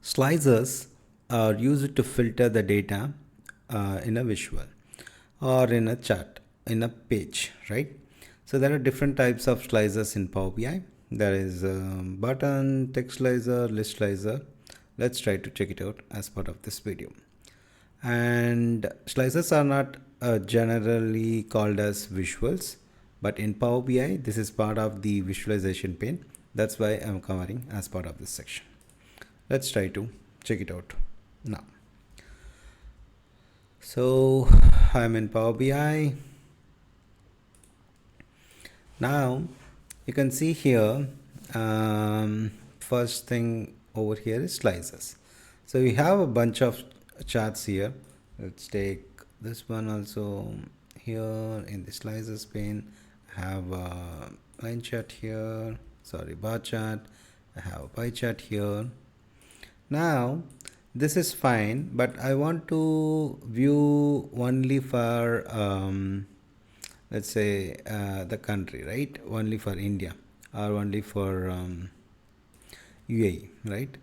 Slicers are used to filter the data in a visual or in a chart, in a page, right? So there are different types of slicers in Power BI. There is button, text slicer, list slicer. Let's try to check it out as part of this video. And slicers are not generally called as visuals, but in Power BI, this is part of the visualization pane. That's why I'm covering as part of this section. Let's try to check it out now. So I'm in Power BI. Now you can see here, first thing over here is slices. So we have a bunch of charts here. Let's take this one also. Here in the slices pane, I have a line chart here, sorry, bar chart. I have a pie chart here. Now this is fine, but I want to view only for let's say the country, right? Only for India or only for UAE, right?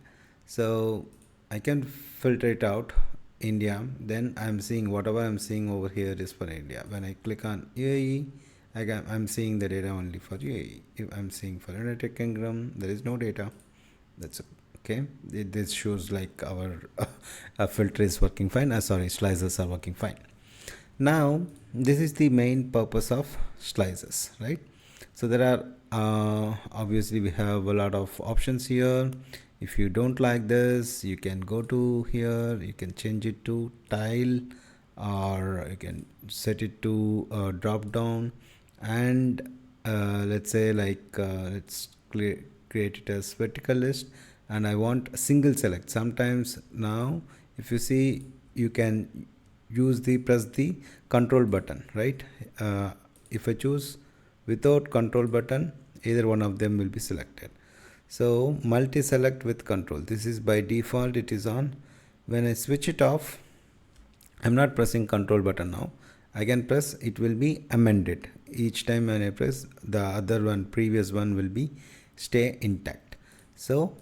So I can filter it out India. Then I'm seeing whatever I'm seeing over here is for India. When I click on UAE, I'm seeing the data only for UAE. If I'm seeing for United Kingdom, there is no data. That's okay. This shows like our filter is working fine. Sorry, slicers are working fine. Now this is the main purpose of slices, right? So there are obviously we have a lot of options here. If you don't like this, you can go to here, you can change it to tile, or you can set it to drop down, and let's say like let's create it as vertical list, and I want a single select. Sometimes now if you see, you can use the press the control button, right? If I choose without control button, either one of them will be selected. So multi select with control, this is by default, it is on. When I switch it off, I'm not pressing control button now. I can press, it will be amended. Each time when I press, the other one, previous one will be stay intact. So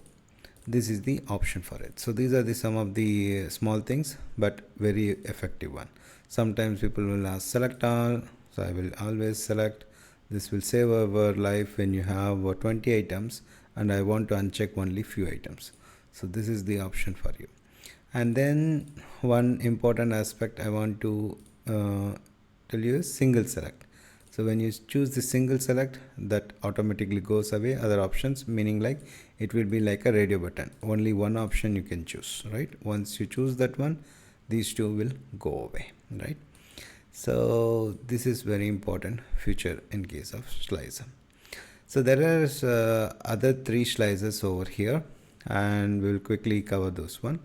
this is the option for it. So these are the some of the small things, but very effective one. Sometimes people will ask select all, so I will always select. This will save our life when you have 20 items and I want to uncheck only few items. So this is the option for you. And then one important aspect I want to tell you is single select. So when you choose the single select, that automatically goes away other options, meaning like it will be like a radio button. Only one option you can choose, right? Once you choose that one, these two will go away, right? So this is very important feature in case of slicer. So there are other three slices over here, and we'll quickly cover those one.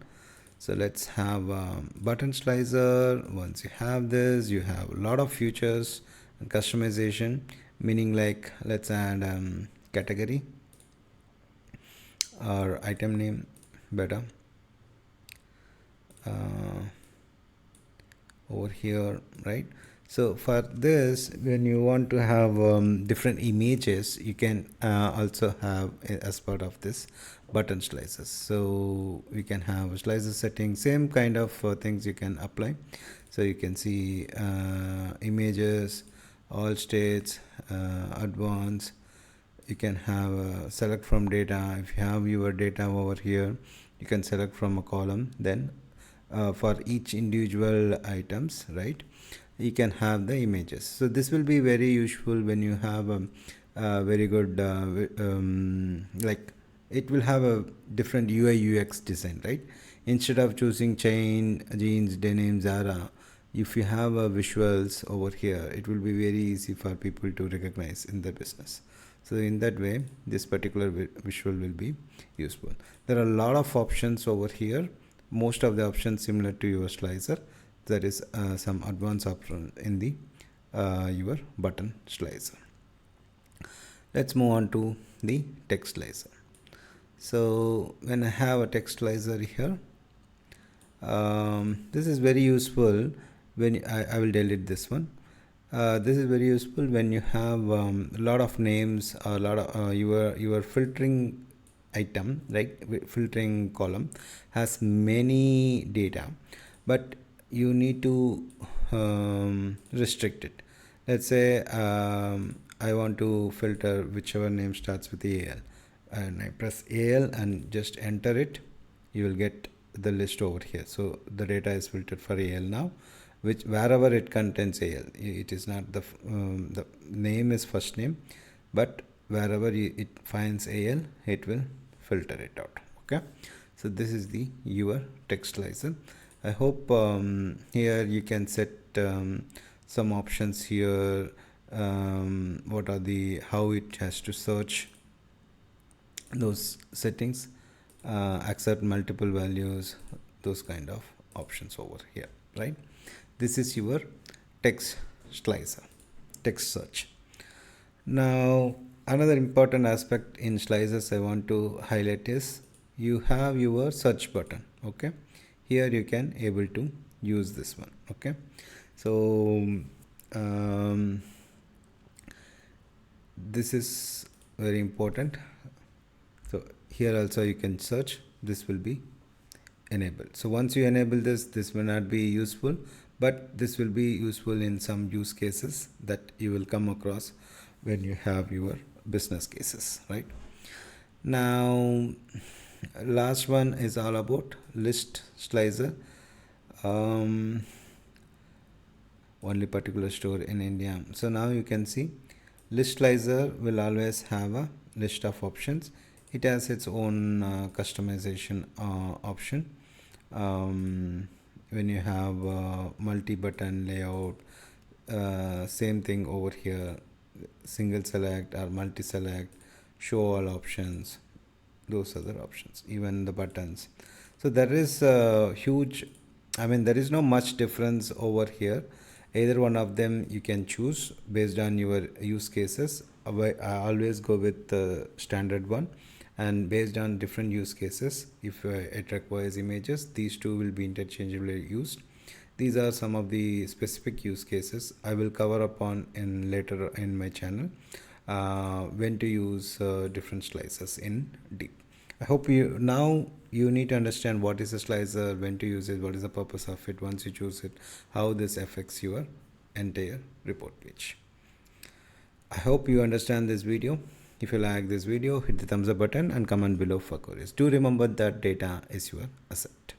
So let's have a button slicer. Once you have this, you have a lot of features and customization, meaning like let's add category or item name, better over here, right? So for this, when you want to have different images, you can also have as part of this button slices. So we can have slicer settings, same kind of things you can apply. So you can see images, all states, advanced. You can have select from data. If you have your data over here, you can select from a column. Then for each individual items, right, you can have the images. So this will be very useful when you have a very good like it will have a different UI UX design, right? Instead of choosing chain, jeans, denim, Zara, if you have visuals over here, it will be very easy for people to recognize in the business. So in that way, this particular visual will be useful. There are a lot of options over here. Most of the options similar to your slicer. There is some advanced option in the your button slicer. Let's move on to the text slicer. So when I have a text slicer here, this is very useful when I will delete this one. This is very useful when you have a lot of names, a lot of you are filtering item, right, filtering column has many data, but you need to restrict it. Let's say I want to filter whichever name starts with AL, and I press AL and just enter it. You will get the list over here. So the data is filtered for AL now, which wherever it contains AL, it is not the name is first name, but wherever it finds AL, it will filter it out. Okay, so this is the your text slicer. I hope here you can set some options here. What are the how it has to search those settings, accept multiple values, those kind of options over here, right? This is your text slicer, text search. Now another important aspect in slicers I want to highlight is you have your search button. Okay, here you can able to use this one. Okay, so this is very important. So here also you can search, this will be enabled. So once you enable this, this will not be useful, but this will be useful in some use cases that you will come across when you have your business cases, right? Now last one is all about list slicer. Only particular store in India. So now you can see list slicer will always have a list of options. It has its own customization option. When you have multi-button layout, same thing over here, single select or multi-select, show all options, those other options, even the buttons. So there is a huge, I mean there is no much difference over here. Either one of them you can choose based on your use cases. I always go with the standard one, and based on different use cases, if it requires images, these two will be interchangeably used. These are some of the specific use cases I will cover upon in later in my channel, when to use different slices in deep. I hope you need to understand what is a slicer, when to use it, what is the purpose of it, once you choose it, how this affects your entire report page. I hope you understand this video. If you like this video, hit the thumbs up button and comment below for queries. Do remember that data is your asset.